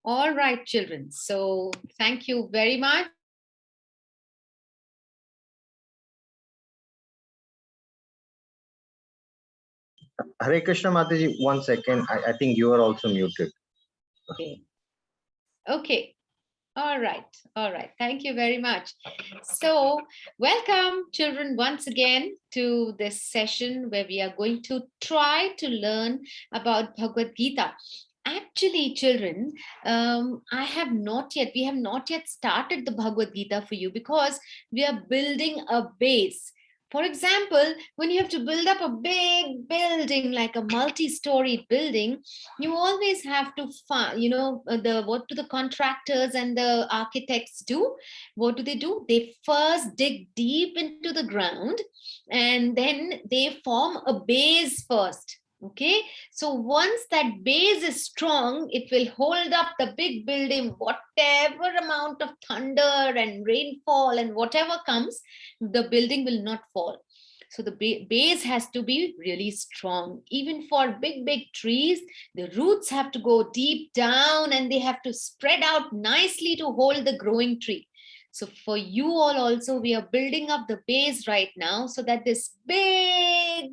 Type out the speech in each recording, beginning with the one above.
All right, children. So thank you very much. Hare Krishna Mataji, 1 second. I think you are also muted. Okay. Okay. All right. All right. Thank you very much. So welcome, children, once again to this session where we are going to try to learn about Bhagavad Gita. Actually, children, we have not yet started the Bhagavad Gita for you because we are building a base. For example, when you have to build up a big building like a multi-storied building, you always have to find, what do the contractors and the architects do? What do? They first dig deep into the ground and then they form a base first. Okay, so once that base is strong, it will hold up the big building, whatever amount of thunder and rainfall and whatever comes, the building will not fall. So the base has to be really strong. Even for big trees, the roots have to go deep down and they have to spread out nicely to hold the growing tree. So for you all also, we are building up the base right now so that this big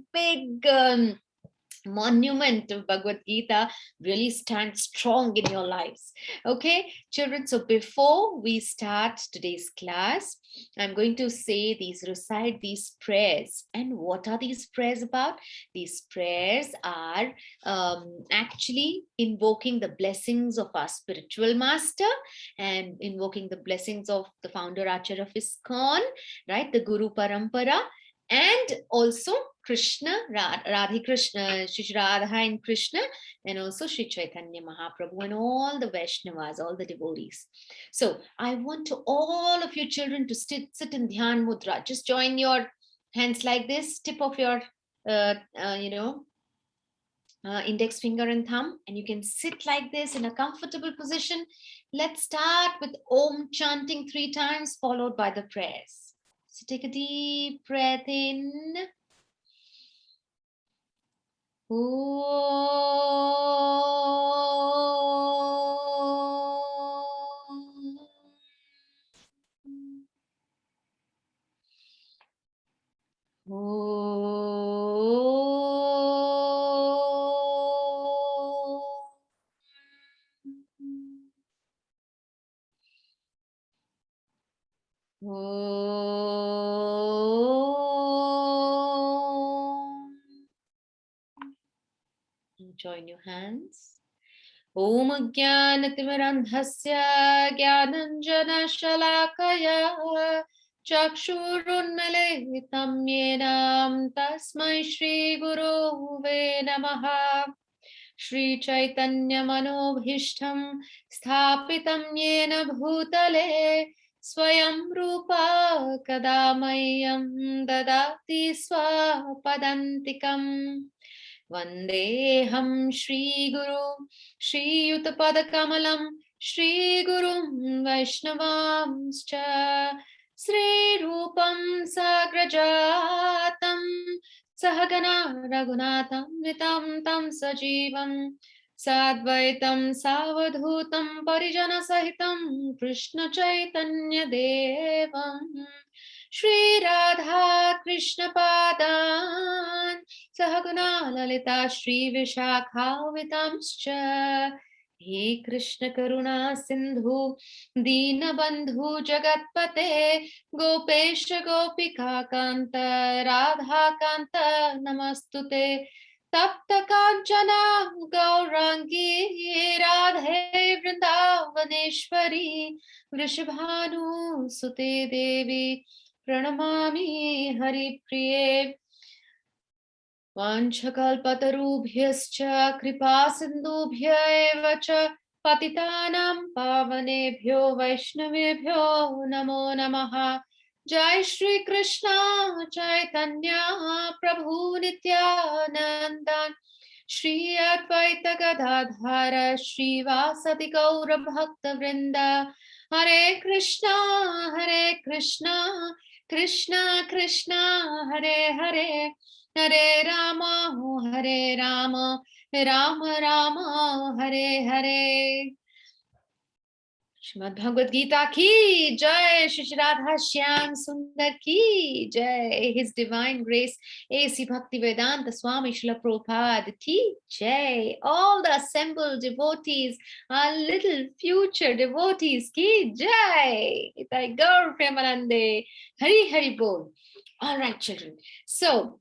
monument of Bhagavad Gita really stands strong in your lives. Okay, children, so before we start today's class, I'm going to recite these prayers. And what are these prayers about? These prayers are actually invoking the blessings of our spiritual master and invoking the blessings of the founder Acharya of ISKCON, right? The Guru Parampara, and also Krishna, Radha Krishna, Shri Radha and Krishna, and also Shri Chaitanya Mahaprabhu and all the Vaishnavas, all the devotees. So I want to all of you children to sit in Dhyan Mudra. Just join your hands like this, tip of your, index finger and thumb, and you can sit like this in a comfortable position. Let's start with Om chanting 3 times, followed by the prayers. So take a deep breath in. Join your hands. Om Jnanatimidandhasya Jnananjana Shalakaya Chakshurunmilitam Yenam Tasmai Shri Guruve Namaha. Shri Chaitanya Manobhishtam Sthapitam Yena Bhutale Swayam Rupa Kadamayam Dadati Swapadantikam. Vandeham Shri Guru Shri Yutapadakamalam Shri Gurum Vaishnavamscha Sri Rupam Sagrajatam Sahagana Raghunatam Vitam Tam Sajivam Sadvaitam Savadhutam Parijana Sahitam Krishna Chaitanya Devam Shri Radha Krishna Padan Sahaguna Lalita Shri Vishakhavitamscha He Krishna Karuna Sindhu Dina Bandhu Jagatpate Gopesha Gopika Kanta Radha Kanta Namastute Tapta Kanchana Gaurangi Radhe Vrindavaneshwari Vrishabhanu Sute Devi Pranamami Hari Priye Vanchakalpatarubhyascha kripa sindhubhya eva cha patitanam pavanebhyo vaishnavebhyo namo namaha. Jai Shri Krishna Chaitanya Prabhu Nityananda Shri Advaita Gadadhara Shri Vasati Gaura Bhakta Vrinda. Hare Krishna Krishna Krishna Hare Hare Hare Rama Rama Rama Hare Hare. Shrimad Bhagavad Gita ki jai, Shri Radha Shyam Sundar ki jai, His Divine Grace A.C. Bhakti Vedanta Swami Srila Prabhupada ki jai, all the assembled devotees, our little future devotees ki jai, Itai Gaur Premanande, Hari Hari Bol. All right, children. So,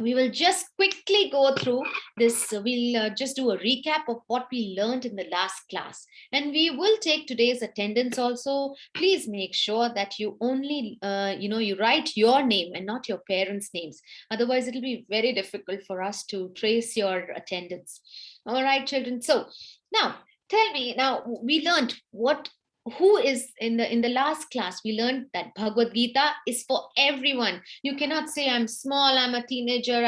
we will just quickly go through this. We'll just do a recap of what we learned in the last class. And we will take today's attendance also. Please make sure that you only, you write your name and not your parents' names. Otherwise, it'll be very difficult for us to trace your attendance. All right, children. So now, tell me, now we learned who is in the last class. We learned that Bhagavad Gita is for everyone. You cannot say, I'm small, I'm a teenager,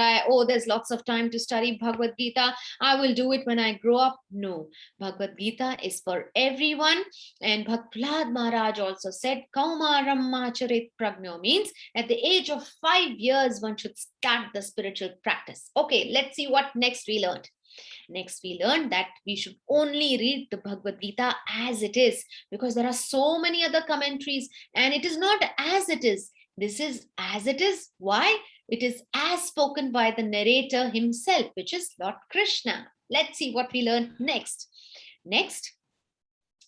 there's lots of time to study Bhagavad Gita, I will do it when I grow up. No, Bhagavad Gita is for everyone. And Bhakti Maharaj also said, Kaumaram Macharit Pragno, means at the age of 5 years one should start the spiritual practice. Okay, let's see what next we learned. Next, we learned that we should only read the Bhagavad Gita as it is, because there are so many other commentaries and it is not as it is. This is as it is. Why? It is as spoken by the narrator himself, which is Lord Krishna. Let's see what we learned next. Next,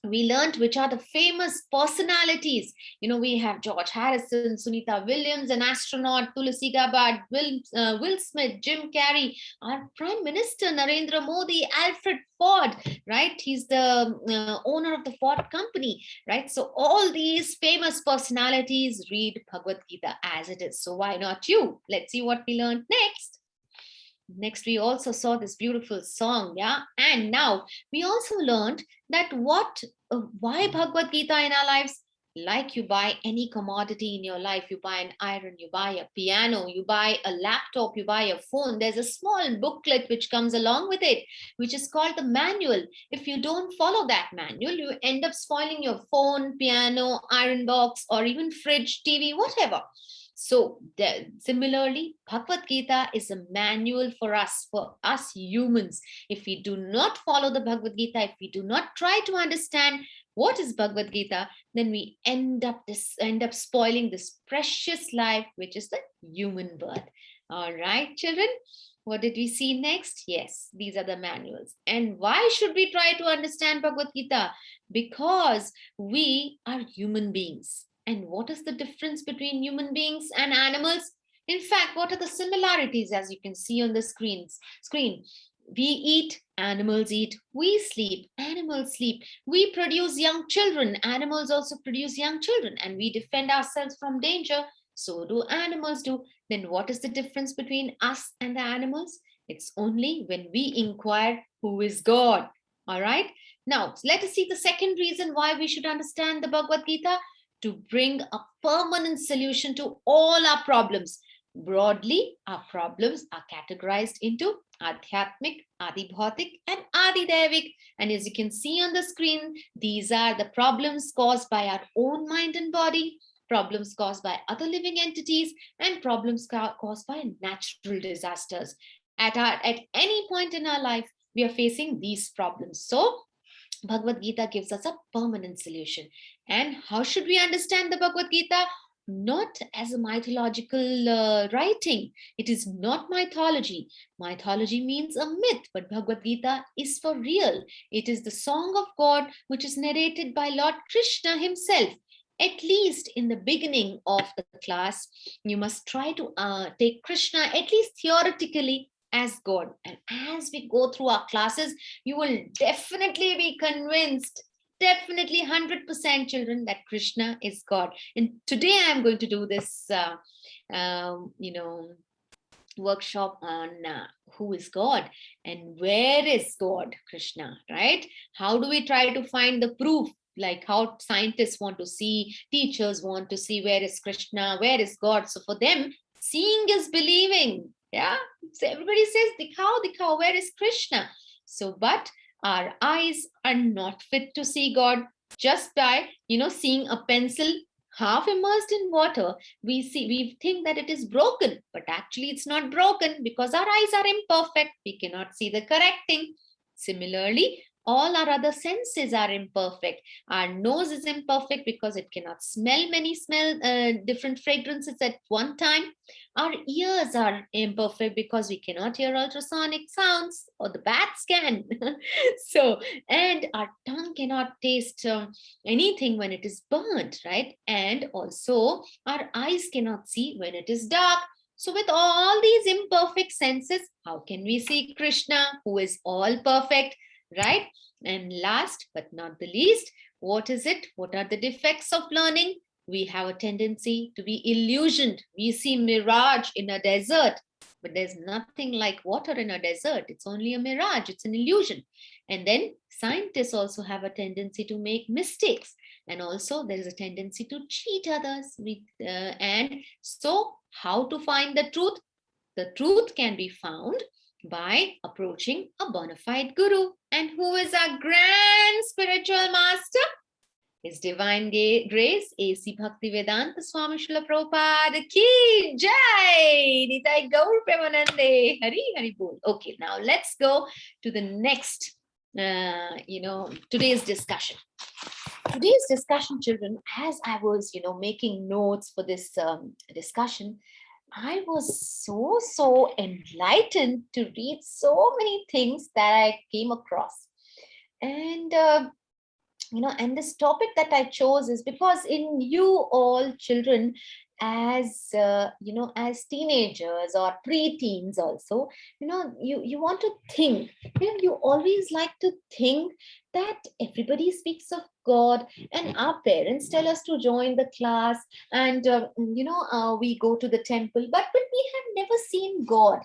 we learned which are the famous personalities. We have George Harrison, Sunita Williams, an astronaut, Tulsi Gabbard, Will Smith, Jim Carrey, our Prime Minister Narendra Modi, Alfred Ford, right? He's the owner of the Ford company, right? So all these famous personalities read Bhagavad Gita as it is. So why not you? Let's see what we learned next. Next, we also saw this beautiful song, yeah? And now we also learned that why Bhagavad Gita in our lives? Like you buy any commodity in your life, you buy an iron, you buy a piano, you buy a laptop, you buy a phone. There's a small booklet which comes along with it, which is called the manual. If you don't follow that manual, you end up spoiling your phone, piano, iron box, or even fridge, TV, whatever. So similarly, Bhagavad Gita is a manual for us humans. If we do not follow the Bhagavad Gita, if we do not try to understand what is Bhagavad Gita, then we end up spoiling this precious life, which is the human birth. All right, children. What did we see next? Yes, these are the manuals. And why should we try to understand Bhagavad Gita? Because we are human beings. And what is the difference between human beings and animals? In fact, what are the similarities, as you can see on the screen? We eat, animals eat. We sleep, animals sleep. We produce young children. Animals also produce young children. And we defend ourselves from danger. So do animals do. Then what is the difference between us and the animals? It's only when we inquire who is God. All right. Now, let us see the second reason why we should understand the Bhagavad Gita. To bring a permanent solution to all our problems. Broadly, our problems are categorized into Adhyatmic, Adibhautik, and Adidevik. And as you can see on the screen, these are the problems caused by our own mind and body, problems caused by other living entities, and problems caused by natural disasters. At any point in our life, we are facing these problems. So, Bhagavad Gita gives us a permanent solution. And how should we understand the Bhagavad Gita? Not as a mythological writing. It is not mythology. Mythology means a myth, but Bhagavad Gita is for real. It is the song of God, which is narrated by Lord Krishna himself. At least in the beginning of the class, you must try to take Krishna, at least theoretically, as God. And as we go through our classes, you will definitely be convinced, definitely 100% children, that Krishna is God. And today I'm going to do this, workshop on who is God and where is God, Krishna, right? How do we try to find the proof? Like how scientists want to see, teachers want to see where is Krishna, where is God. So for them, seeing is believing. Yeah, so everybody says, dikhao, where is Krishna? So, but our eyes are not fit to see God. Just by, seeing a pencil half immersed in water, we think that it is broken, but actually it's not broken because our eyes are imperfect. We cannot see the correct thing. Similarly, All our other senses are imperfect. Our nose is imperfect because it cannot smell different fragrances at one time. Our ears are imperfect because we cannot hear ultrasonic sounds, or the bats can. So, and our tongue cannot taste anything when it is burnt, right? And also our eyes cannot see when it is dark. So with all these imperfect senses, how can we see Krishna, who is all perfect, right? And last but not the least, what is it? What are the defects of learning? We have a tendency to be illusioned. We see mirage in a desert, but there's nothing like water in a desert. It's only a mirage, it's an illusion. And then scientists also have a tendency to make mistakes. And also there is a tendency to cheat others. And so how to find the truth? The truth can be found by approaching a bona fide guru. And who is our grand spiritual master? His Divine Grace, A.C. Bhaktivedanta Swami Srila Prabhupada Ki Jai! Nitai Gaur Premanande! Hari Hari Bol. Okay, now let's go to the next, today's discussion. Today's discussion, children, as I was, making notes for this discussion, I was so enlightened to read so many things that I came across. And, and this topic that I chose is because in you all children, as, as teenagers or pre-teens also, you want to think, you always like to think that everybody speaks of God, and our parents tell us to join the class, and we go to the temple, but we have never seen God,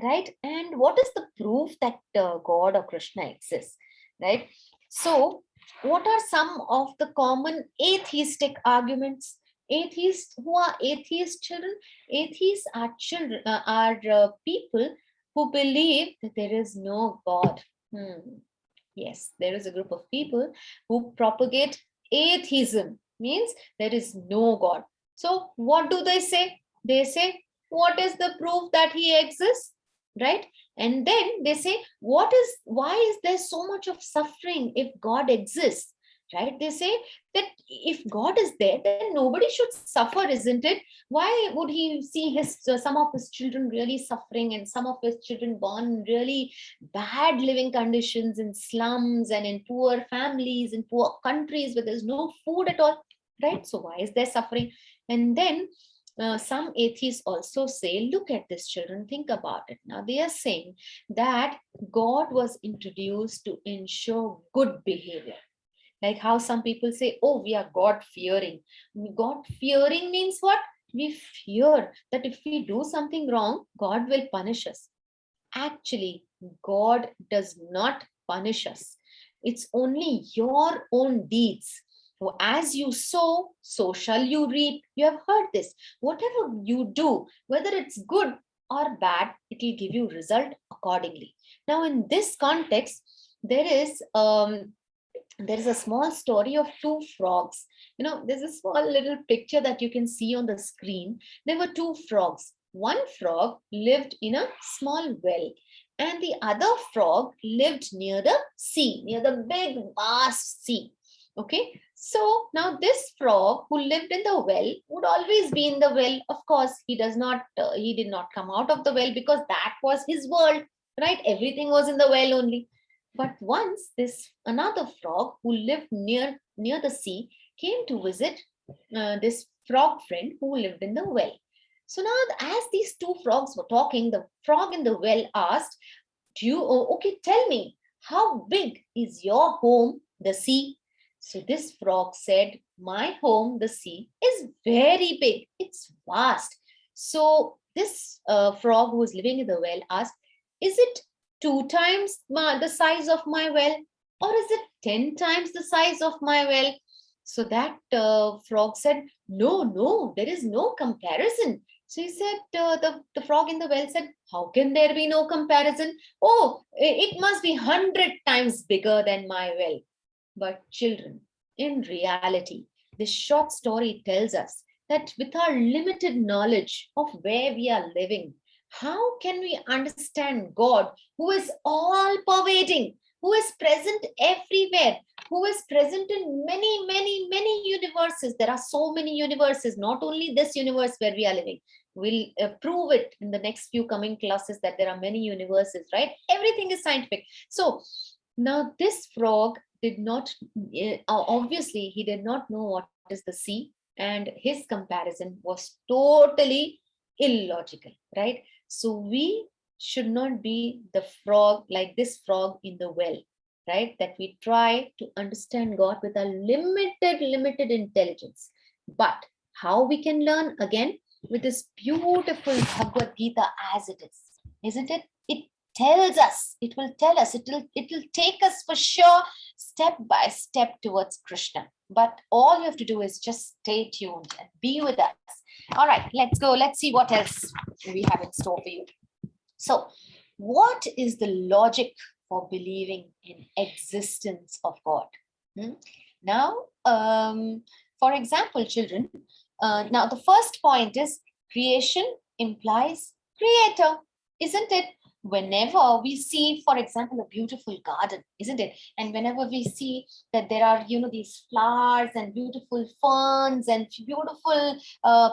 right? And what is the proof that God or Krishna exists, right? So what are some of the common atheistic arguments? Atheists, who are atheist children? Atheists are children, people who believe that there is no God. Yes, there is a group of people who propagate atheism, means there is no God. So what do they say? They say, what is the proof that he exists, right? And then they say, why is there so much of suffering if God exists, right? They say that if God is there, then nobody should suffer, isn't it? Why would he see some of his children really suffering, and some of his children born in really bad living conditions in slums and in poor families, in poor countries where there's no food at all, right? So why is there suffering? And then some atheists also say, look at this, children, think about it. Now they are saying that God was introduced to ensure good behavior. Like how some people say, oh, we are God fearing. God fearing means what? We fear that if we do something wrong, God will punish us. Actually, God does not punish us. It's only your own deeds. So as you sow, so shall you reap. You have heard this. Whatever you do, whether it's good or bad, it will give you result accordingly. Now, in this context, there is a small story of two frogs. There's a small little picture that you can see on the screen. There were two frogs. One frog lived in a small well, and the other frog lived near the sea, near the big, vast sea. Okay, so now this frog who lived in the well would always be in the well. Of course, he did not come out of the well, because that was his world, right? Everything was in the well only. But once this another frog who lived near the sea came to visit this frog friend who lived in the well. So now, as these two frogs were talking, the frog in the well asked, tell me, how big is your home, the sea? So this frog said, my home, the sea, is very big. It's vast. So this frog who was living in the well asked, is it 2 times the size of my well, or is it 10 times the size of my well? So that frog said, no, there is no comparison. So he said, the frog in the well said, how can there be no comparison? Oh, it must be 100 times bigger than my well. But children, in reality, this short story tells us that with our limited knowledge of where we are living, how can we understand God, who is all pervading, who is present everywhere, who is present in many, many, many universes. There are so many universes, not only this universe where we are living. We'll prove it in the next few coming classes that there are many universes, right? Everything is scientific. So now this frog did not, obviously, he did not know what is the sea, and his comparison was totally illogical, right? So we should not be the frog, like this frog in the well, right? That we try to understand God with a limited intelligence. But how we can learn? Again, with this beautiful Bhagavad Gita as it is, isn't it? It tells us, it will tell us, it will take us for sure step by step towards Krishna. But all you have to do is just stay tuned and be with us. All right, let's go. Let's see what else we have in store for you. So, what is the logic for believing in existence of God? Now, for example, children, now the first point is creation implies creator, isn't it? Whenever we see, for example, a beautiful garden, isn't it? And whenever we see that there are, these flowers and beautiful ferns and beautiful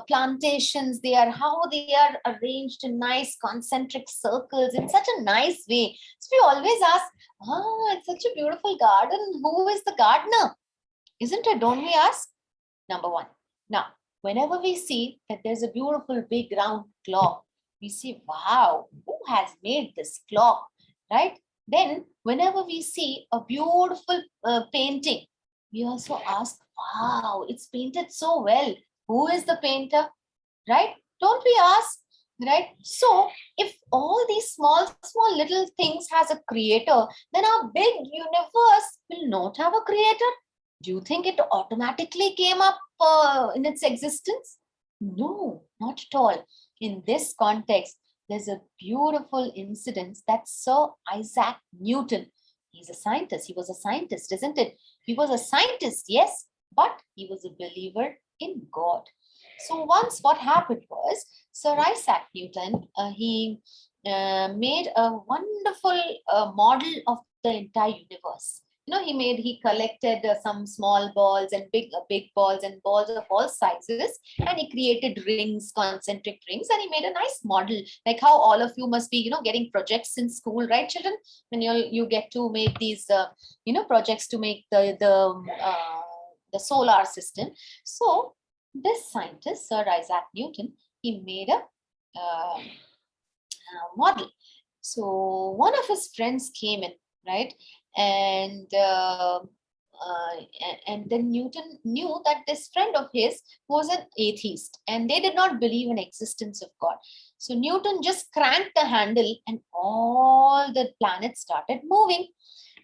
plantations, how they are arranged in nice concentric circles in such a nice way. So we always ask, it's such a beautiful garden. Who is the gardener? Isn't it? Don't we ask? Number one. Now, whenever we see that there's a beautiful big round clock, we say, wow, who has made this clock, right? Then whenever we see a beautiful painting, we also ask, wow, it's painted so well. Who is the painter, right? Don't we ask, right? So if all these small little things has a creator, then our big universe will not have a creator. Do you think it automatically came up in its existence? No, not at all. In this context, there's a beautiful incident that Sir Isaac Newton, he's a scientist. He was a scientist, isn't it? He was a scientist, yes, but he was a believer in God. So once what happened was, Sir Isaac Newton, he made a wonderful model of the entire universe. He collected some small balls and big balls and balls of all sizes, and he created rings, concentric rings, and he made a nice model, like how all of you must be, getting projects in school, right, children? When you get to make these, projects to make the solar system. So this scientist, Sir Isaac Newton, he made a model. So one of his friends came in, right? And then Newton knew that this friend of his was an atheist, and they did not believe in existence of God. So Newton just cranked the handle, and all the planets started moving.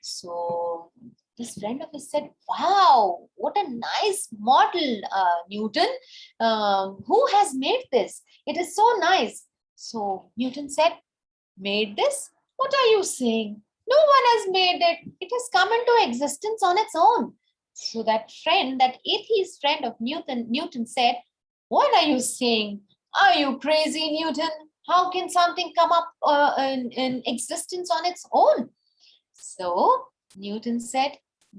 So this friend of his said, "Wow, what a nice model, Newton. Who has made this? It is so nice." So Newton said, "Made this? What are you saying? No one has made it. It has come into existence on its own." So that atheist friend of Newton said, "What are you saying? Are you crazy, Newton? How can something come up in existence on its own?" So Newton said,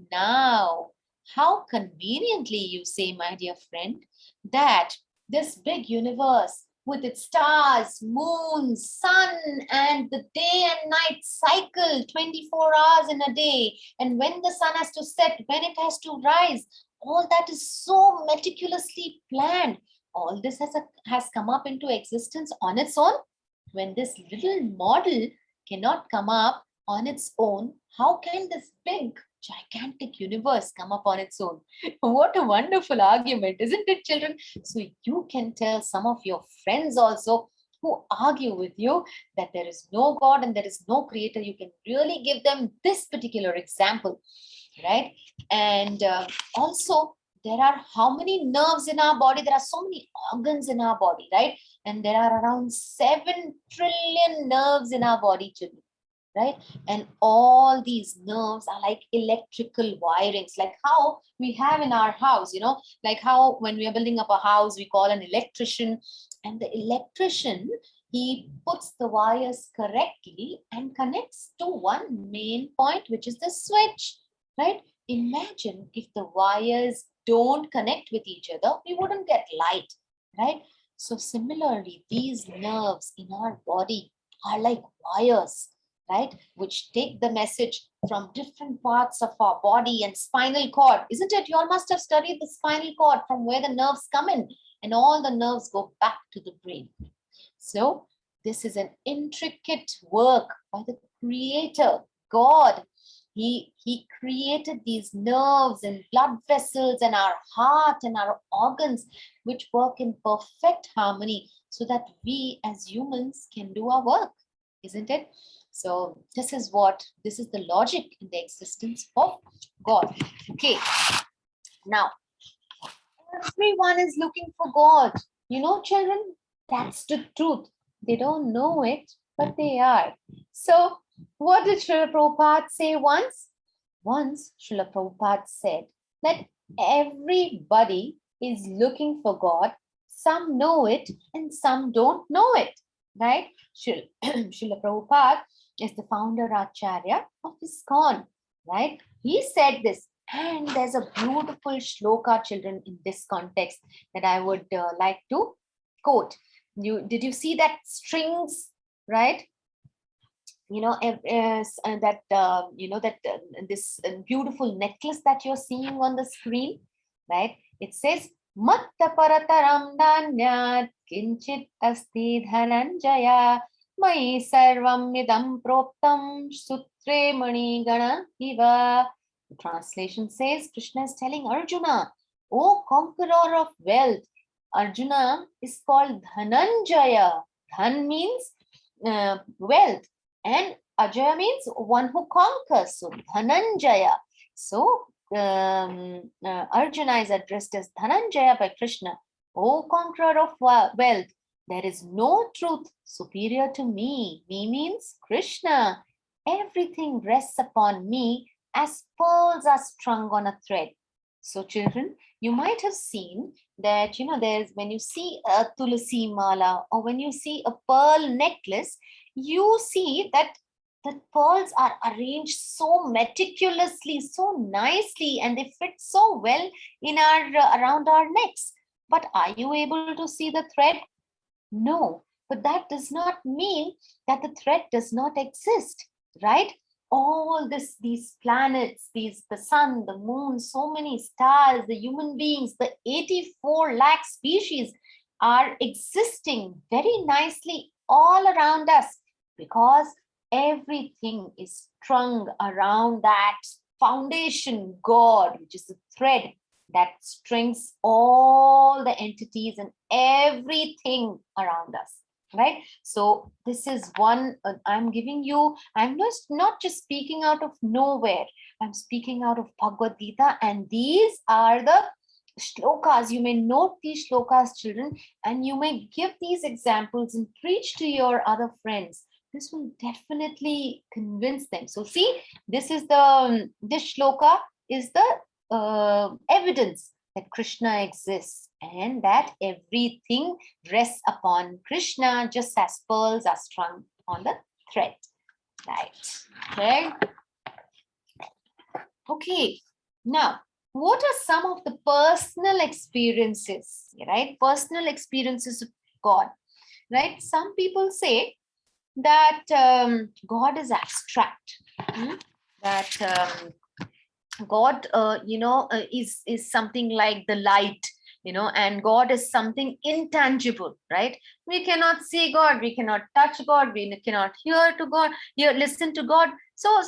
"Now, how conveniently you say, my dear friend, that this big universe with its stars, moons, sun, and the day and night cycle 24 hours in a day, and when the sun has to set, when it has to rise, all that is so meticulously planned. All this has come up into existence on its own. When this little model cannot come up on its own, how can this big gigantic universe come up on its own?" What a wonderful argument, isn't it, children? So you can tell some of your friends also who argue with you that there is no God and there is no creator. You can really give them this particular example, right? And also, there are how many nerves in our body? There are so many organs in our body, right? And there are around 7 trillion nerves in our body, children, right? And all these nerves are like electrical wirings, like how we have in our house, like how when we are building up a house, we call an electrician, and the electrician he puts the wires correctly and connects to one main point, which is the switch, right? Imagine if the wires don't connect with each other, we wouldn't get light, right? So similarly, these nerves in our body are like wires, right? Which take the message from different parts of our body and spinal cord. Isn't it? You all must have studied the spinal cord, from where the nerves come in, and all the nerves go back to the brain. So this is an intricate work by the Creator, God. He created these nerves and blood vessels and our heart and our organs, which work in perfect harmony so that we as humans can do our work, isn't it? So this is the logic in the existence of God. Okay, now everyone is looking for God. You know, children, that's the truth. They don't know it, but they are. So, what did Srila Prabhupada say once? Once, Srila Prabhupada said that everybody is looking for God. Some know it and some don't know it, right? Srila Prabhupada is the founder Acharya of ISKCON, right? He said this. And there's a beautiful shloka, children, in this context that I would like to quote. Did you see that strings, right? This beautiful necklace that you're seeing on the screen, right? It says, Matta parataram danyat kinchit asti dhananjaya mai sarvam midam proptam sutre mani gana iva. The translation says, Krishna is telling Arjuna, O conqueror of wealth. Arjuna is called Dhananjaya. Dhan means wealth, and Ajaya means one who conquers. So Dhananjaya. So Arjuna is addressed as Dhananjaya by Krishna. O conqueror of wealth, there is no truth superior to me. Me means Krishna. Everything rests upon me as pearls are strung on a thread. So children, you might have seen that, there's, when you see a tulasi mala or when you see a pearl necklace, you see that the pearls are arranged so meticulously, so nicely, and they fit so well in our around our necks. But are you able to see the thread? No, but that does not mean that the thread does not exist, right? All these planets, the sun, the moon, so many stars, the human beings, the 84 lakh species are existing very nicely all around us, because everything is strung around that foundation, God, which is the thread that strings all the entities and everything around us, right? So this is one I'm giving you. I'm not just speaking out of nowhere. I'm speaking out of Bhagavad Gita, and these are the shlokas. You may note these shlokas, children, and you may give these examples and preach to your other friends. This will definitely convince them. So see, this shloka is the evidence that Krishna exists and that everything rests upon Krishna, just as pearls are strung on the thread. Right. Okay. Now, what are some of the personal experiences, right? Personal experiences of God, right? Some people say that God is abstract, that God, is something like the light, and God is something intangible, right? We cannot see God, we cannot touch God, we cannot listen to God. So,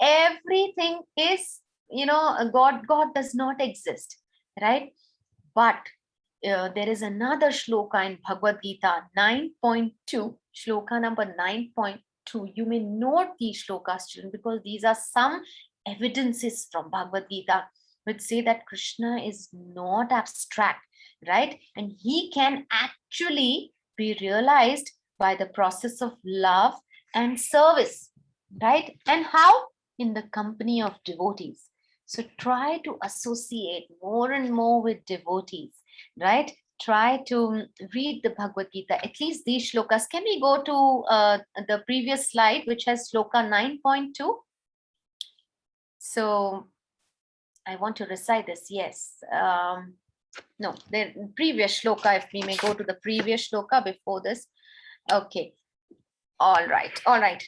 everything is, God does not exist, right? But there is another shloka in Bhagavad Gita 9.2, shloka number 9.2. You may note these shlokas, children, because these are some evidences from Bhagavad Gita which say that Krishna is not abstract, right? And he can actually be realized by the process of love and service, right? And how? In the company of devotees. So try to associate more and more with devotees, right? try to read the Bhagavad Gita, at least these shlokas. Can we go to the previous slide, which has shloka 9.2? So I want to recite this. Yes. No, the previous shloka, if we may go to the previous shloka before this. Okay. All right.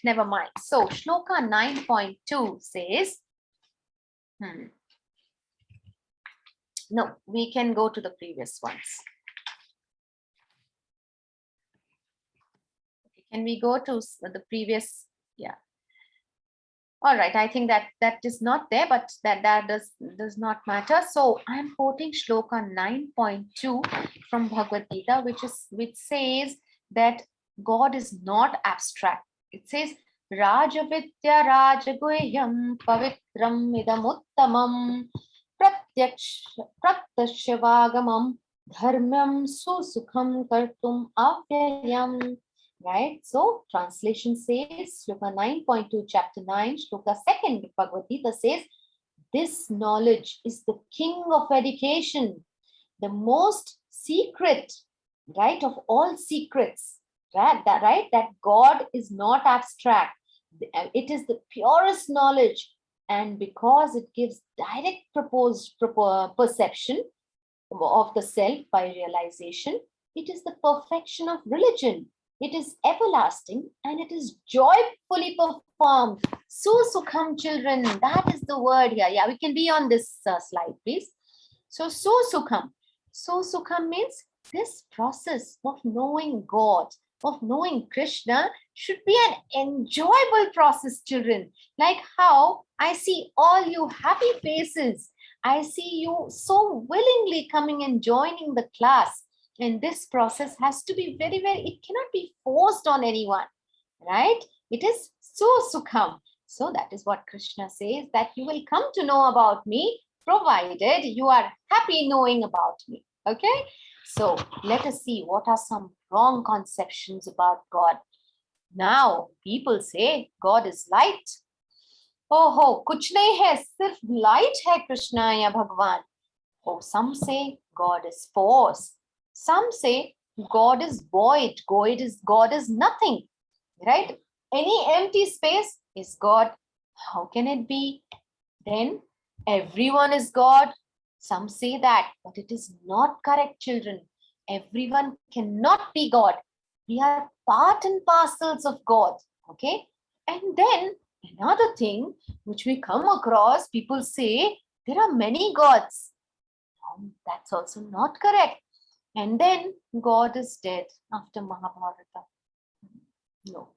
Never mind. So shloka 9.2 says, no, we can go to the previous ones. Can we go to the previous? Yeah. All right. I think that is not there, but that does not matter. So I'm quoting shloka 9.2 from Bhagavad Gita, which says that God is not abstract. It says Rajavidya Rajaguhyam Pavitram Idamuttamam Pratyakshavagamam Dharmam Susukham Kartum Avyayam. Right? So translation says, Shloka 9.2, chapter 9, Shloka 2nd, Bhagavad Gita says, this knowledge is the king of education, the most secret, right, of all secrets, right? That God is not abstract. It is the purest knowledge. And because it gives direct perception of the self by realization, it is the perfection of religion. It is everlasting and it is joyfully performed. Susukham, children, that is the word here. Yeah, we can be on this slide, please. So susukham. Susukham means this process of knowing God, of knowing Krishna should be an enjoyable process, children. Like how I see all you happy faces. I see you so willingly coming and joining the class. And this process has to be very, it cannot be forced on anyone, right? It is sukham. So that is what Krishna says, that you will come to know about me, provided you are happy knowing about me, okay? So let us see what are some wrong conceptions about God. Now, people say God is light. Oh, kuch nahi hai, sirf light hai Krishna ya Bhagavan. Oh, some say God is force. Some say God is void. God is nothing, right? Any empty space is God. How can it be? Then everyone is God. Some say that, but it is not correct, children. Everyone cannot be God. We are part and parcels of God, okay? And then another thing which we come across, people say there are many gods. That's also not correct. And then God is dead after Mahabharata. No.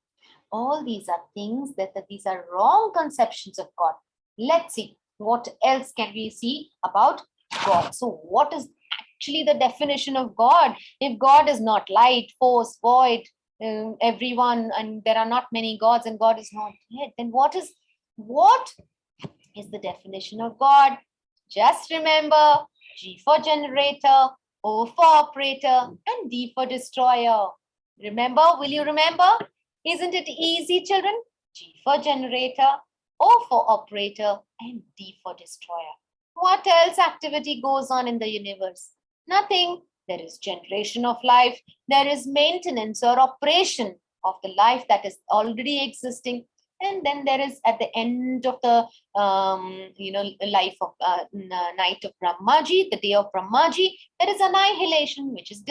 All these are things these are wrong conceptions of God. Let's see what else can we see about God. So what is actually the definition of God? If God is not light, force, void, everyone, and there are not many gods and God is not dead, then what is the definition of God? Just remember G for generator, O for operator, and D for destroyer. Remember? Will you remember? Isn't it easy, children? G for generator, O for operator, and D for destroyer. What else activity goes on in the universe? Nothing. There is generation of life. There is maintenance or operation of the life that is already existing. And then there is at the end of the life of night of Brahmaji, the day of Brahmaji, there is annihilation, which is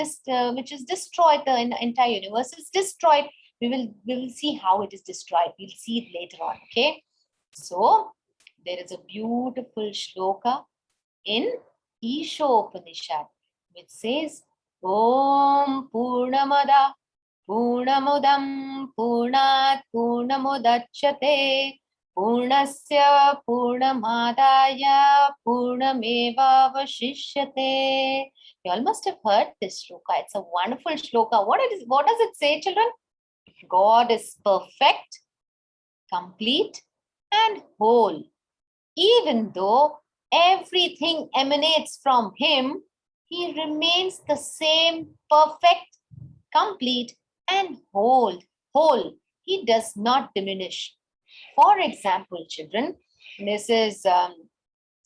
destroyed. The entire universe is destroyed. We will see how it is destroyed. We'll see it later on. Okay. So there is a beautiful shloka in Ishopanishad, which says, Om Purnamada Purnamudam Purnat Purnamudachyate Purnasya Purnamadaya Purnameva Vashishyate. You all must have heard this shloka. It's a wonderful shloka. What does it say, children? God is perfect, complete, and whole. Even though everything emanates from him, he remains the same, perfect, complete, and whole. He does not diminish. For example, children, this is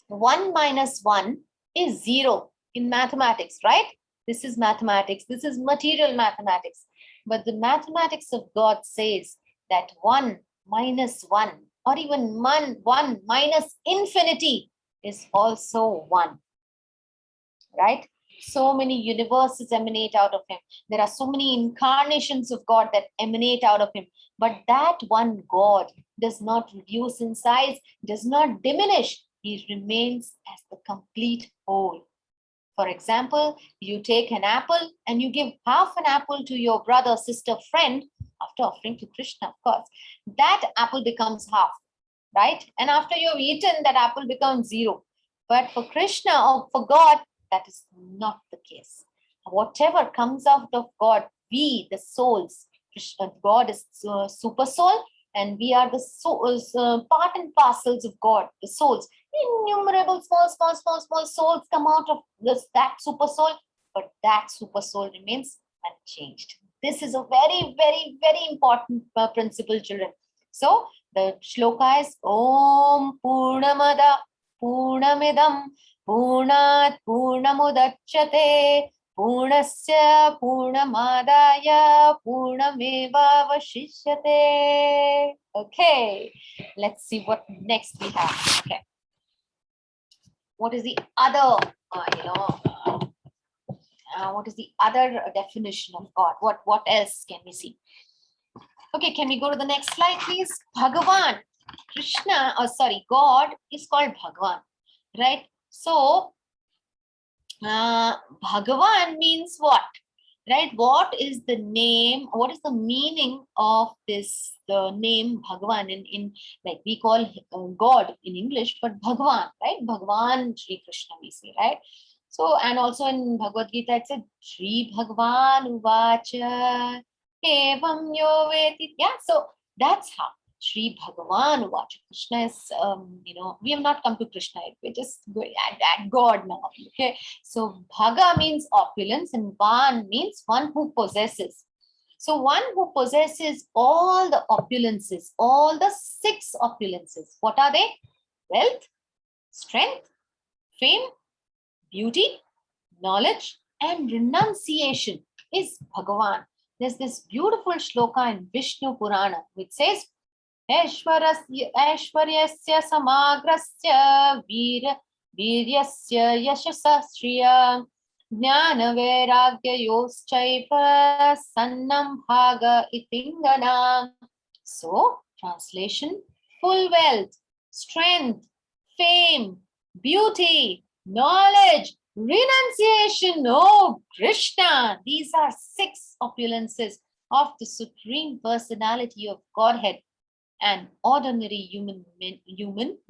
1 minus 1 is 0 in mathematics, right? This is mathematics. This is material mathematics. But the mathematics of God says that 1 minus 1, or even 1 minus infinity, is also 1. Right? So many universes emanate out of him. There are so many incarnations of God that emanate out of him. But that one God does not reduce in size, does not diminish. He remains as the complete whole. For example, you take an apple and you give half an apple to your brother, sister, friend, after offering to Krishna, of course. That apple becomes half, right? And after you've eaten, that apple becomes 0. But for Krishna or for God, that is not the case. Whatever comes out of God, we, the souls, God is super soul, and we are the souls, part and parcels of God, the souls. Innumerable small souls come out of that super soul, but that super soul remains unchanged. This is a very, very, very important principle, children. So the shloka is Om Purnamada Purnamidam Purnat Purnamudachyate Purnasya Purnamadaya Purnameva Vashishyate. Okay, let's see what next we have. Okay, what is the other, what is the other definition of God? What else can we see? Okay, can we go to the next slide, please? Bhagavan, Krishna, God is called Bhagavan, right? So, Bhagavan means what? Right? What is the name? What is the meaning of this? The name Bhagavan in like we call God in English, but Bhagavan, right? Bhagavan Shri Krishna we say, right? So, and also in Bhagavad Gita it said Shri Bhagavan Uvacha Evam Yo Veti. Yeah, so that's how. Shri Bhagavan Uvacha. Krishna is, we have not come to Krishna yet. We're just going at God now. Okay. So Bhaga means opulence and Van means one who possesses. So one who possesses all the opulences, all the 6 opulences. What are they? Wealth, strength, fame, beauty, knowledge, and renunciation is Bhagavan. There's this beautiful shloka in Vishnu Purana which says, Aishwaryasya samagrasya Viryasya yashasa shriya Jnana vairagya yoschaiva Sannam bhaga itingana. So, translation, full wealth, strength, fame, beauty, knowledge, renunciation. Oh, Krishna. These are 6 opulences of the Supreme Personality of Godhead. An ordinary human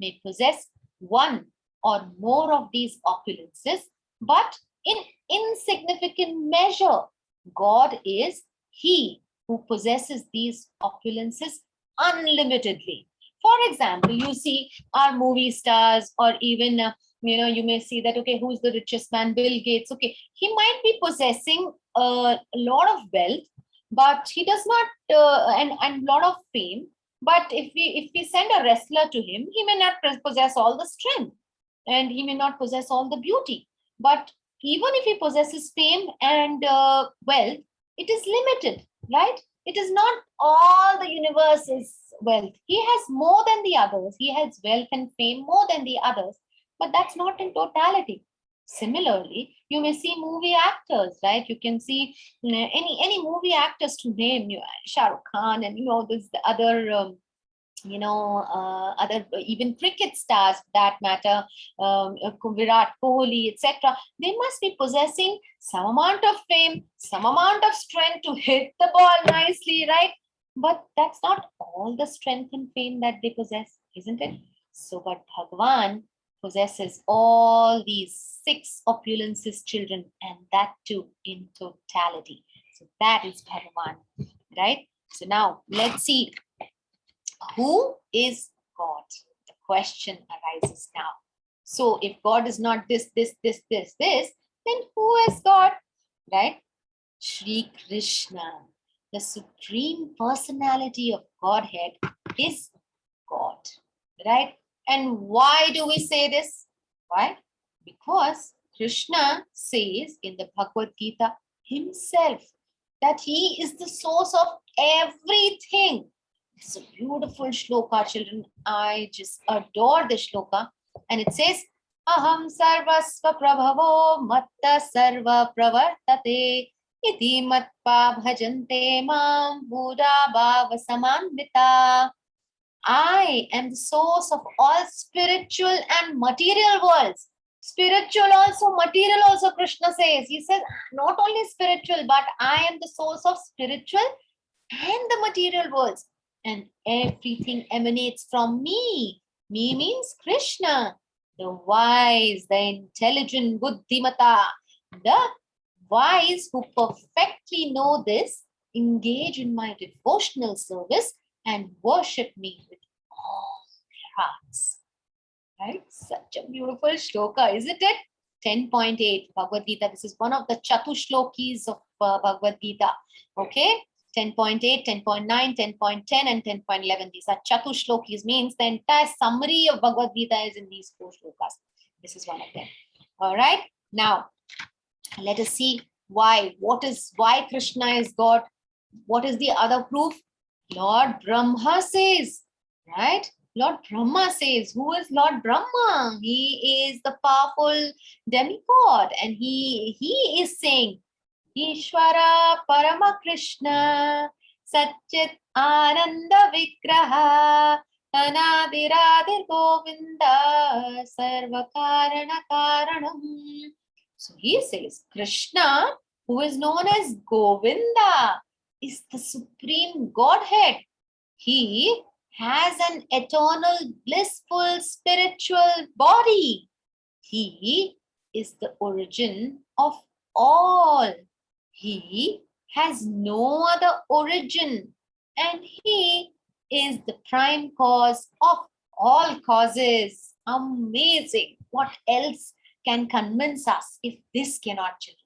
may possess 1 or more of these opulences, but in insignificant measure. God is He who possesses these opulences unlimitedly. For example, you see our movie stars, or even you may see that, okay, who's the richest man? Bill Gates. Okay, he might be possessing a lot of wealth, but he does not, and a lot of fame. But if we send a wrestler to him, he may not possess all the strength, and he may not possess all the beauty. But even if he possesses fame and wealth, it is limited, right? It is not all the universe is wealth. He has more than the others. He has wealth and fame more than the others, but that's not in totality. Similarly, you may see movie actors, right? You can see any movie actors to name, Shah Rukh Khan, and there's the other other even cricket stars, for that matter, Virat Kohli, etc. They must be possessing some amount of fame, some amount of strength to hit the ball nicely, right? But that's not all the strength and fame that they possess, isn't it? So, but Bhagavan possesses all these 6 opulences, children, and that too in totality. So that is Bhagavan, right? So now let's see. Who is God? The question arises now. So if God is not this, then who is God? Right? Shri Krishna, the Supreme Personality of Godhead, is God. Right? And why do we say this? Why? Because Krishna says in the Bhagavad Gita himself that he is the source of everything. It's a beautiful shloka, children. I just adore the shloka. And it says, Aham sarvasva prabhavo matta sarva pravartate iti matpa bhajante mam buddha bhava samanvita. I am the source of all spiritual and material worlds. Spiritual also, material also, Krishna says. He says, not only spiritual, but I am the source of spiritual and the material worlds. And everything emanates from me. Me means Krishna, the wise, the intelligent, buddhimata. The wise who perfectly know this, engage in my devotional service and worship me with all their hearts. Right? Such a beautiful shloka, isn't it? 10.8 Bhagavad Gita. This is one of the Chatushlokis of Bhagavad Gita. Okay? 10.8, 10.9, 10.10 and 10.11. These are Chatushlokis, means the entire summary of Bhagavad Gita is in these 4 shlokas. This is one of them. All right? Now, let us see why. Why Krishna is God? What is the other proof? Lord Brahma says, right? Lord Brahma says, who is Lord Brahma? He is the powerful demigod, and he is saying, Ishvara Parama Krishna Satchit Ananda Vigraha Anadiradir Govinda Sarva Karana Karanam. So he says, Krishna, who is known as Govinda, is the supreme Godhead. He has an eternal, blissful, spiritual body. He is the origin of all. He has no other origin, and he is the prime cause of all causes. Amazing. What else can convince us if this cannot, children?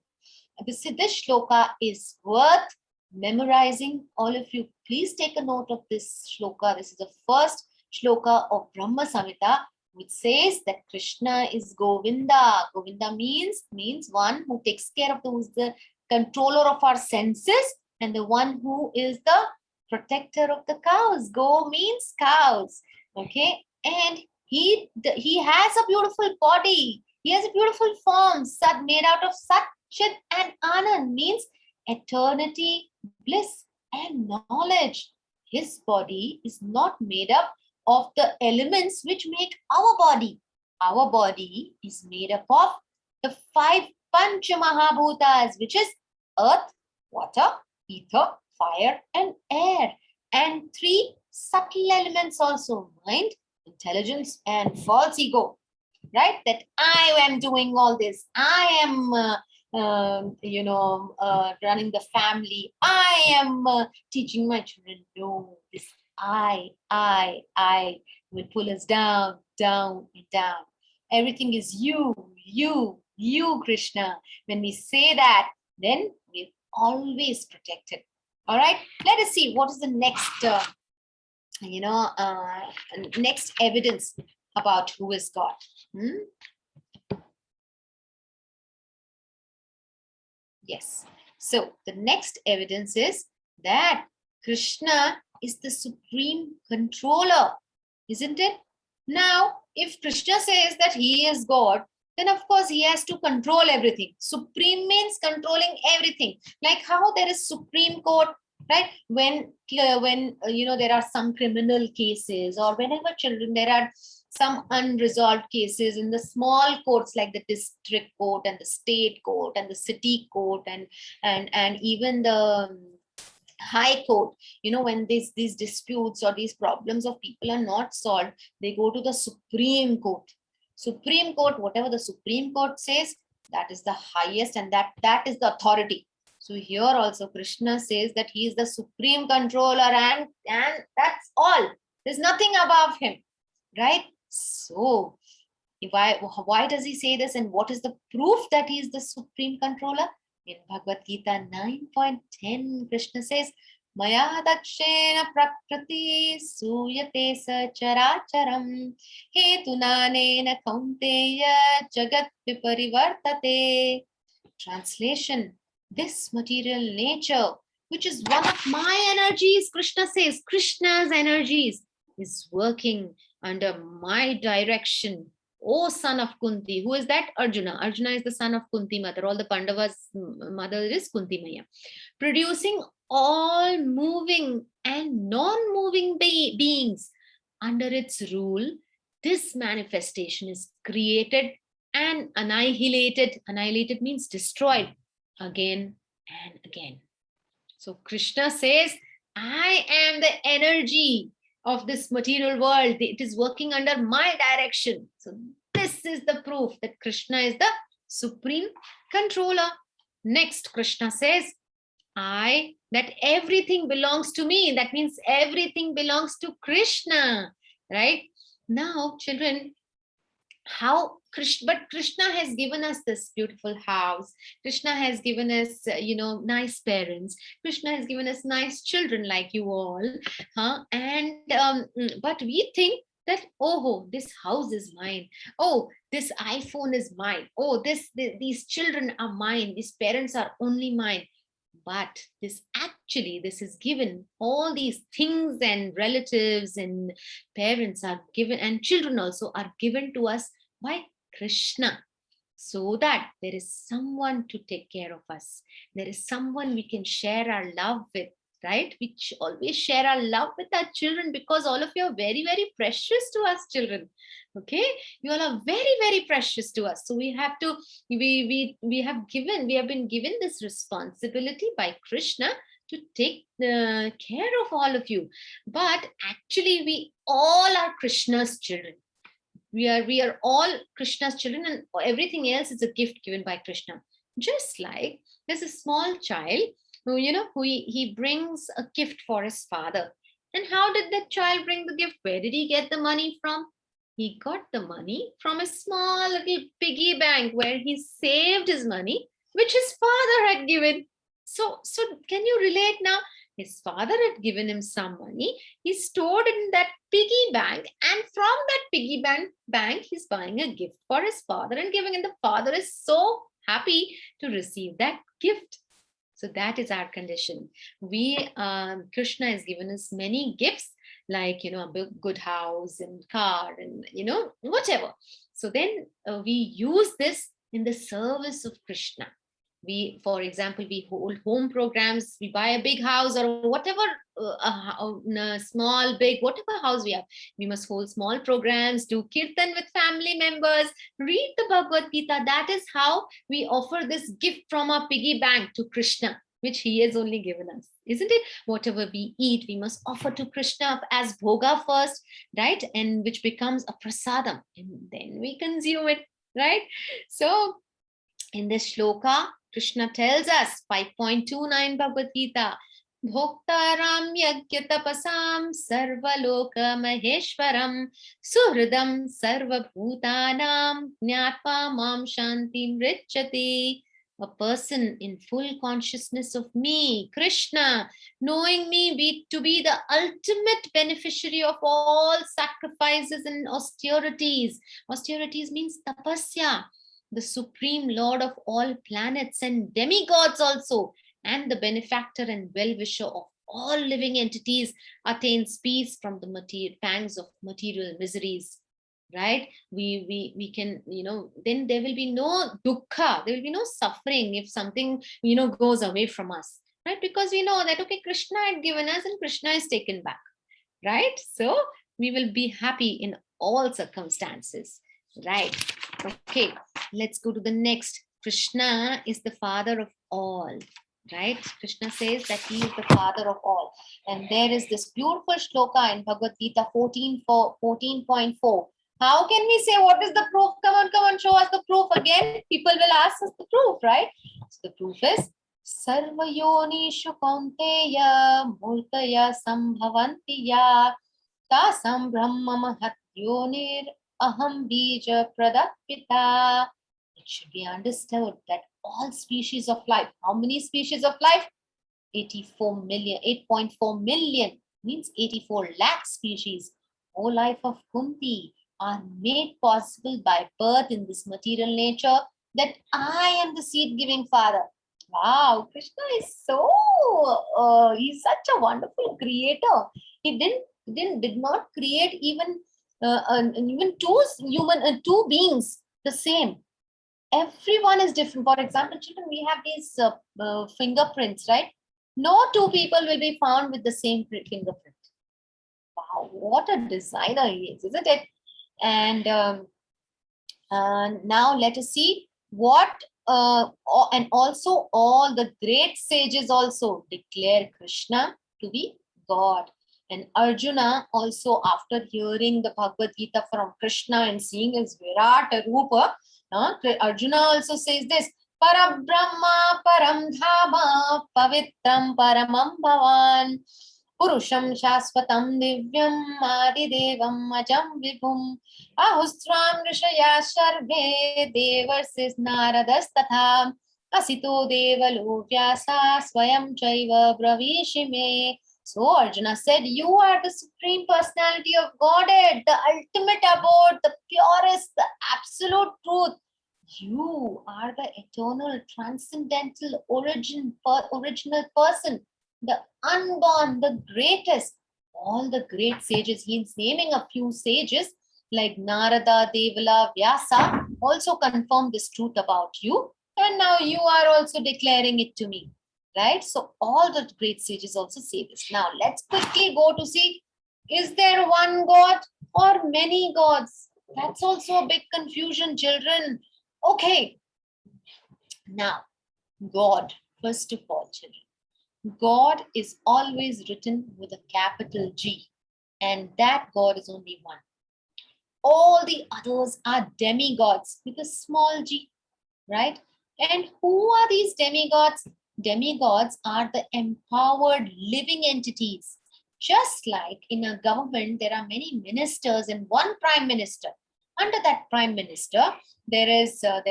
This shloka is worth memorizing. All of you, please take a note of this shloka. This is the first shloka of Brahma Samhita, which says that Krishna is Govinda. Govinda means one who takes care of who is the controller of our senses and the one who is the protector of the cows. Go means cows. Okay, and he has a beautiful body. He has a beautiful form, made out of Sat, Chit and Anand, means eternity, bliss and knowledge. His body is not made up of the elements which make our body. Our body is made up of the 5 Pancha Mahabhutas, which is earth, water, ether, fire and air, and 3 subtle elements also, mind, intelligence and false ego. Right? That I am doing all this. I am running the family. I am teaching my children. No, this I will pull us down, down, and down. Everything is you, Krishna. When we say that, then we're always protected. All right. Let us see what is the next, next evidence about who is God. Yes. So the next evidence is that Krishna is the supreme controller, isn't it? Now, if Krishna says that he is God, then of course he has to control everything. Supreme means controlling everything. Like how there is Supreme Court, right? When there are some criminal cases, or whenever children, there are some unresolved cases in the small courts like the district court and the state court and the city court and even the high court. When these disputes or these problems of people are not solved, they go to the Supreme Court. Supreme Court, whatever the Supreme Court says, that is the highest, and that is the authority. So here also Krishna says that he is the supreme controller, and that's all. There's nothing above him, right? So why does he say this, and what is the proof that he is the supreme controller? In Bhagavad Gita 9.10, Krishna says, Maya dakshena prakriti suyate sacharacharam hetunanena kaunteya jagat viparivartate. Translation: this material nature, which is one of my energies, Krishna says, Krishna's energies, is working under my direction. O son of Kunti. Who is that? Arjuna. Arjuna is the son of Kunti mother. All the Pandavas' mother is Kunti Maya. Producing all moving and non-moving beings under its rule. This manifestation is created and annihilated. Annihilated means destroyed again and again. So Krishna says, I am the energy of this material world. It is working under my direction. So this is the proof that Krishna is the supreme controller. Next, Krishna says, that everything belongs to me. That means everything belongs to Krishna, right? Now, children, but Krishna has given us this beautiful house. Krishna has given us nice parents. Krishna has given us nice children like you all, but we think that, oh, this house is mine, oh, this iPhone is mine, oh, these children are mine, these parents are only mine. But this is given, all these things and relatives and parents are given, and children also are given to us by Krishna, so that there is someone to take care of us. There is someone we can share our love with, right? We always share our love with our children, because all of you are very, very precious to us, children. Okay, you all are very, very precious to us. So we have to, we have been given this responsibility by Krishna to take care of all of you. But actually, we all are Krishna's children. We are all Krishna's children, and everything else is a gift given by Krishna. Just like there's a small child who, he brings a gift for his father. And how did that child bring the gift? Where did he get the money from? He got the money from a small little piggy bank where he saved his money, which his father had given. So can you relate now? His father had given him some money. He stored it in that piggy bank, and from that piggy bank, he's buying a gift for his father and giving, and the father is so happy to receive that gift. So that is our condition. Krishna has given us many gifts, like, a good house and car and, whatever. So then we use this in the service of Krishna. For example, we hold home programs, we buy a big house or whatever, small, big, whatever house we have. We must hold small programs, do kirtan with family members, read the Bhagavad Gita. That is how we offer this gift from our piggy bank to Krishna, which he has only given us, isn't it? Whatever we eat, we must offer to Krishna as bhoga first, right? And which becomes a prasadam, and then we consume it, right? So in this shloka, Krishna tells us, 5.29 Bhagavad Gita, Bhoktaram yagyatapasam sarvaloka maheshwaram suhridam sarvabhutanam jnatva mam shantim richati. A person in full consciousness of me, Krishna, knowing me to be the ultimate beneficiary of all sacrifices and austerities. Austerities means tapasya, the supreme lord of all planets and demigods also, and the benefactor and well-wisher of all living entities, attains peace from the pangs of material miseries, right? We can, then there will be no dukkha, there will be no suffering if something, goes away from us, right? Because we know that, okay, Krishna had given us and Krishna is taken back, right? So we will be happy in all circumstances, right? Okay, let's go to the next. Krishna is the father of all, right? Krishna says that he is the father of all. And there is this beautiful shloka in Bhagavad Gita 14.4. How can we say what is the proof? Come on, show us the proof again. People will ask us the proof, right? So the proof is Sarva Yonishu Kaunteya Murtaya Sambhavanti Ya Tasam Brahma Mahat Yonir Aham Bija Pradapita. It should be understood that all species of life, how many species of life? 84 million, 8.4 million, means 84 lakh species, O life of Kunti, are made possible by birth in this material nature, that I am the seed-giving father. Wow, Krishna is so, he's such a wonderful creator. He did not create even even two beings the same. Everyone is different. For example, children, we have these fingerprints, right? No two people will be found with the same fingerprint. Wow, what a designer he is, isn't it? And now let us see what, and also all the great sages also declare Krishna to be God. And Arjuna also, after hearing the Bhagavad Gita from Krishna and seeing his Virata Rupa, Arjuna also says this, Parabrahma Param Dhama Pavitram Paramam Bhavan Purusham Shaswatam Divyam Adidevam Ajam Vibhum Ahustram Rishaya Sharve Devarsis Naradas Tatha Asito Devalo Vyasa Swayam Chaiva Bravishime. So Arjuna said, you are the supreme personality of Godhead, the ultimate abode, the purest, the absolute truth. You are the eternal, transcendental original person, the unborn, the greatest. All the great sages, he's naming a few sages like Narada, Devala, Vyasa, also confirm this truth about you. And now you are also declaring it to me. Right? So all the great sages also say this. Now let's quickly go to see, is there one God or many gods? That's also a big confusion, children. Okay. Now, God, first of all, children. God is always written with a capital G, and that God is only one. All the others are demigods with a small g, right? And who are these demigods? Demigods are the empowered living entities. Just like in a government, there are many ministers and one prime minister. Under that prime minister, there's the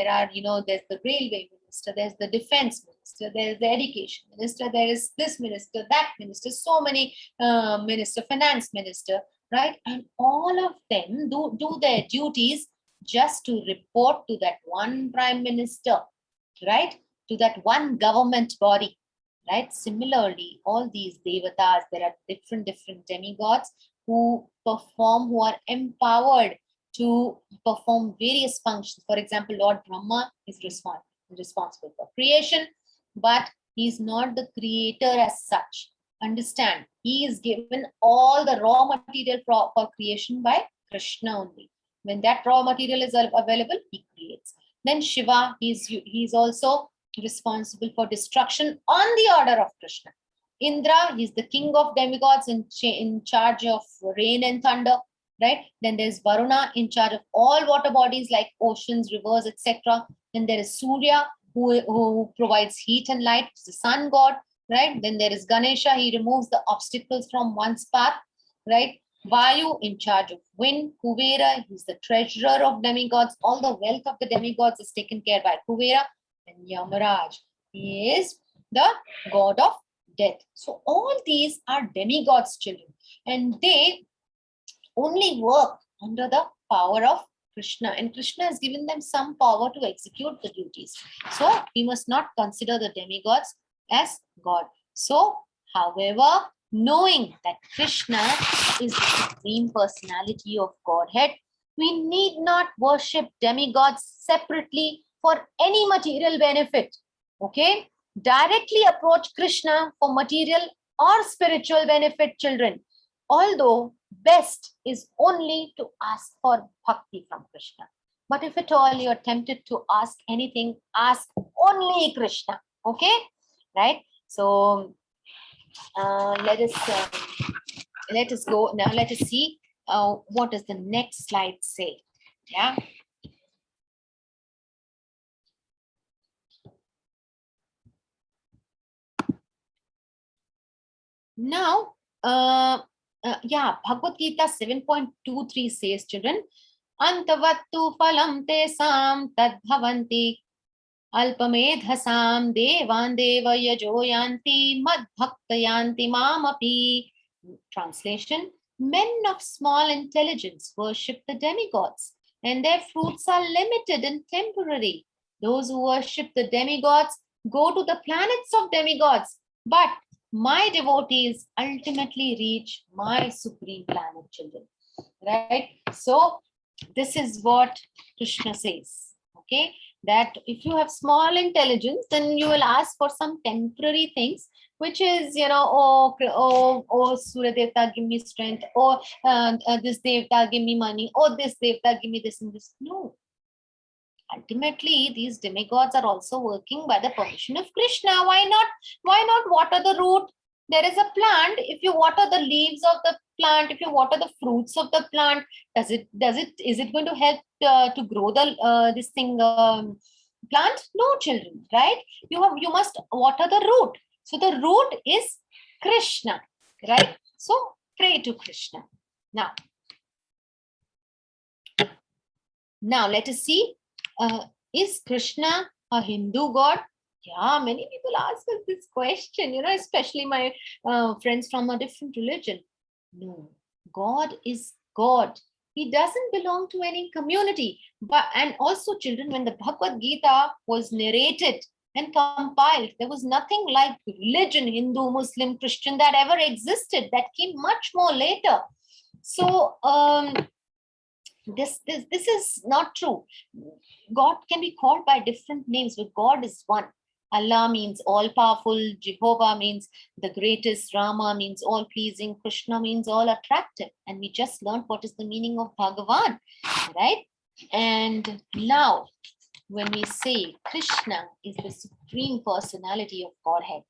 railway minister, there's the defense minister, there's the education minister, there is this minister, that minister, so many minister, finance minister, right? And all of them do their duties just to report to that one prime minister, right? To that one government body, right? Similarly, all these devatas, there are different demigods who are empowered to perform various functions. For example, Lord Brahma is responsible for creation, but he's not the creator as such. Understand, he is given all the raw material for creation by Krishna only. When that raw material is available, he creates. Then Shiva, he's also responsible for destruction on the order of Krishna. Indra, he's the king of demigods in charge of rain and thunder, right? Then there's Varuna in charge of all water bodies like oceans, rivers, etc. Then there is Surya, who provides heat and light, the sun god, right? Then there is Ganesha, he removes the obstacles from one's path, right? Vayu in charge of wind. Kuvera, he's the treasurer of demigods. All the wealth of the demigods is taken care by Kuvera. And Yamaraj, he is the god of death. So all these are demigods, children, and they only work under the power of Krishna, and Krishna has given them some power to execute the duties. So we must not consider the demigods as God. So, however, knowing that Krishna is the supreme personality of Godhead, we need not worship demigods separately for any material benefit. Okay? Directly approach Krishna for material or spiritual benefit, children. Although best is only to ask for bhakti from Krishna. But if at all you're tempted to ask anything, ask only Krishna. Okay? Right? So let us go now. Let us see what does the next slide say. Yeah. Now, Bhagavad Gita 7.23 says, children, Antavattu phalam tesam tad bhavanti Alpamedhasam devan deva yajo yanti mad bhakta yanti mamapi. Translation: men of small intelligence worship the demigods, and their fruits are limited and temporary. Those who worship the demigods go to the planets of demigods, but my devotees ultimately reach my supreme planet, children. Right? So, this is what Krishna says. Okay, that if you have small intelligence, then you will ask for some temporary things, which is, oh, Surya Devta, give me strength, or this Devta, give me money, or this Devta, give me this and this. No. Ultimately, these demigods are also working by the permission of Krishna. Why not? Why not water the root? There is a plant. If you water the leaves of the plant, if you water the fruits of the plant, is it going to help to grow the this thing plant? No, children, right? You must water the root. So the root is Krishna, right? So pray to Krishna. Now let us see. Is Krishna a Hindu god? Yeah, many people ask us this question, especially my friends from a different religion. No, God is God. He doesn't belong to any community. And also, children, when the Bhagavad Gita was narrated and compiled, there was nothing like religion, Hindu, Muslim, Christian, that ever existed. That came much more later. So, this is not true. God can be called by different names, but God is one. Allah means all powerful, Jehovah means the greatest, Rama means all pleasing, Krishna means all attractive. And we just learned what is the meaning of Bhagavan, right? And now, when we say Krishna is the supreme personality of Godhead,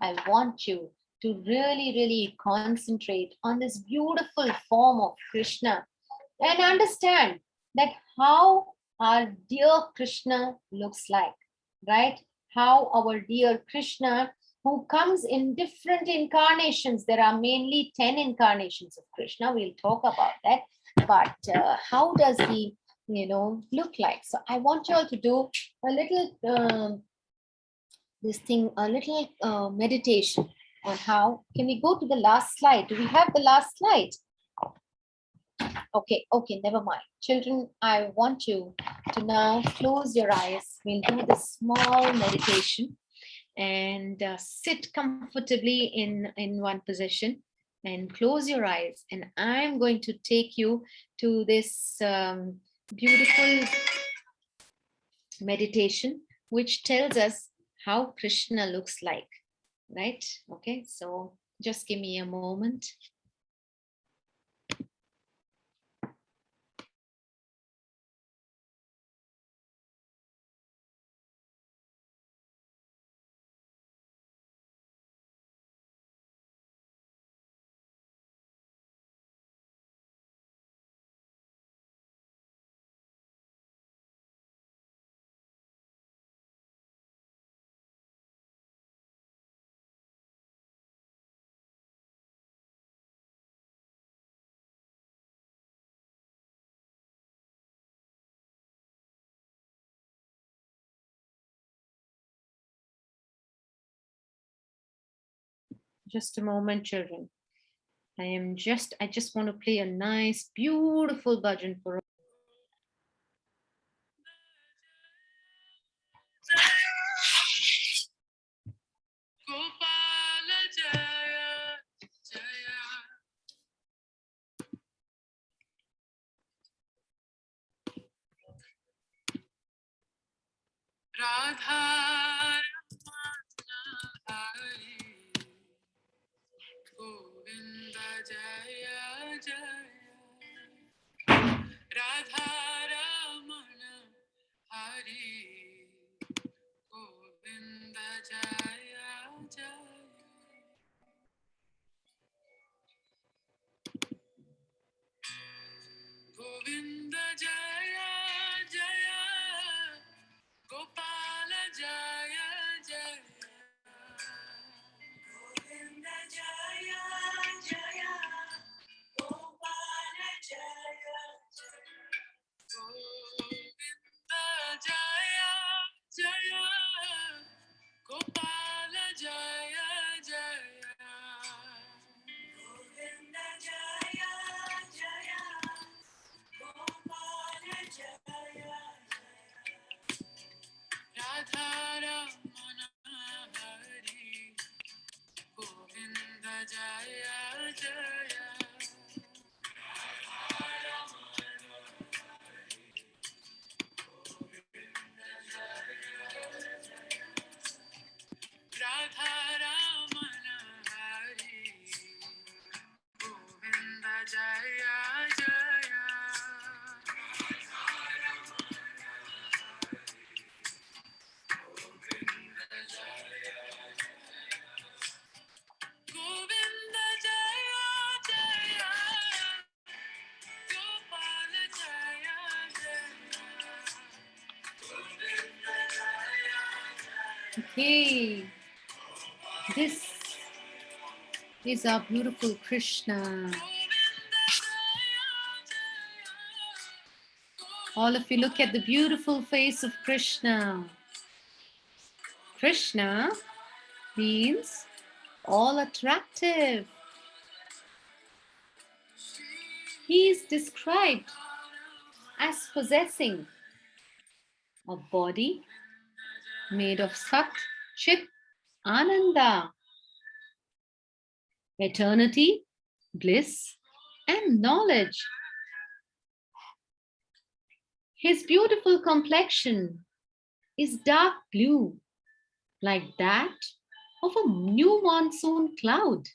I want you to really, really concentrate on this beautiful form of Krishna and understand that how our dear Krishna looks like, right? How our dear Krishna, who comes in different incarnations, there are mainly 10 incarnations of Krishna. We'll talk about that. But how does he, look like? So I want you all to do a little, a little meditation on how. Can we go to the last slide? Do we have the last slide? Okay, never mind. Children, I want you to now close your eyes. We'll do this small meditation and sit comfortably in one position and close your eyes. And I'm going to take you to this beautiful meditation, which tells us how Krishna looks like, right? Okay, so just give me a moment. Just a moment, children. I just want to play a nice, beautiful bhajan for Radha Govinda Jaya Jaya Radha Ramana Hari Govinda Jaya Jaya Govinda Jaya Jaya Gopala Jaya Okay, this is our beautiful Krishna. All of you look at the beautiful face of Krishna. Krishna means all attractive. He is described as possessing a body made of Sat, Chit, Ananda, eternity, bliss, and knowledge. His beautiful complexion is dark blue, like that of a new monsoon cloud.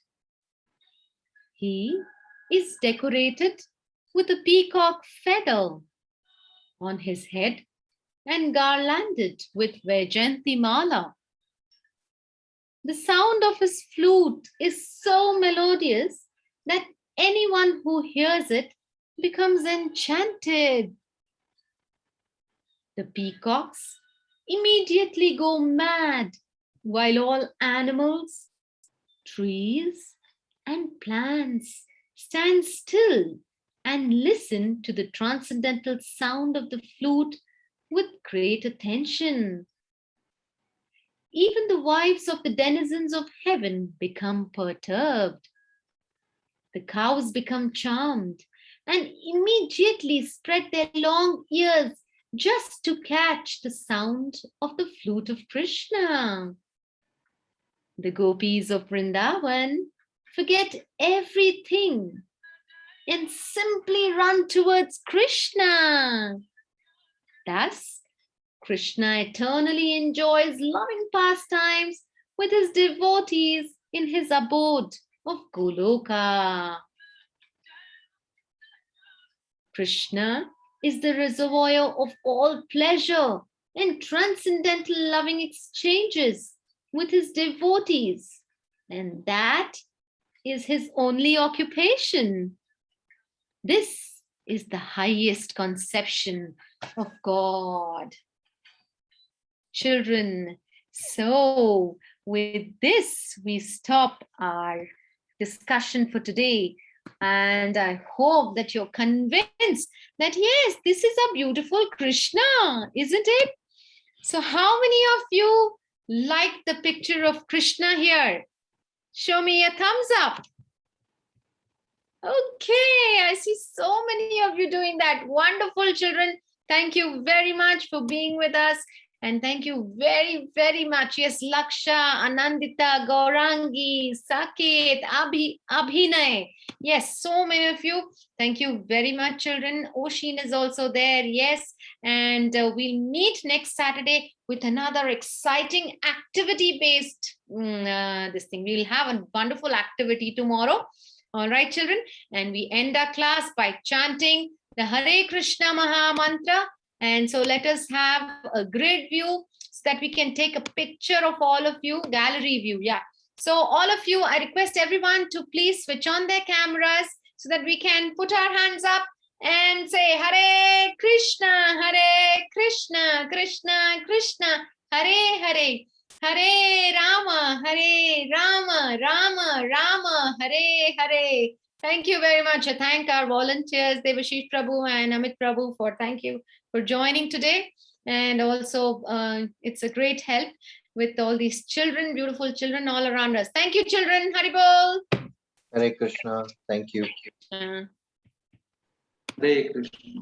He is decorated with a peacock feather on his head and garlanded with Vaijayanti Mala. The sound of his flute is so melodious that anyone who hears it becomes enchanted. The peacocks immediately go mad, while all animals, trees, and plants stand still and listen to the transcendental sound of the flute with great attention. Even the wives of the denizens of heaven become perturbed. The cows become charmed and immediately spread their long ears just to catch the sound of the flute of Krishna. The gopis of Vrindavan forget everything and simply run towards Krishna. Thus, Krishna eternally enjoys loving pastimes with his devotees in his abode of Goloka. Krishna is the reservoir of all pleasure and transcendental loving exchanges with his devotees, and that is his only occupation. This is the highest conception of God. Children, so with this, we stop our discussion for today. And I hope that you're convinced that yes, this is a beautiful Krishna, isn't it? So how many of you like the picture of Krishna here? Show me a thumbs up. Okay, I see so many of you doing that. Wonderful, children. Thank you very much for being with us. And thank you very, very much. Yes, Laksha, Anandita, Gaurangi, Saket, Abhinay. Yes, so many of you. Thank you very much, children. Oshin is also there. Yes. And we'll meet next Saturday with another exciting activity-based this thing. We'll have a wonderful activity tomorrow. All right, children. And we end our class by chanting the Hare Krishna Maha Mantra. And so let us have a grid view so that we can take a picture of all of you, gallery view. Yeah. So all of you, I request everyone to please switch on their cameras so that we can put our hands up and say Hare Krishna, Krishna Krishna, Hare Hare. Hare Rama, Rama Rama, Hare Hare. Thank you very much. I thank our volunteers, Debashis Prabhu and Amit Prabhu, thank you for joining today. And also, it's a great help with all these children, beautiful children all around us. Thank you, children. Haribol. Hare Krishna. Thank you. Hare Krishna.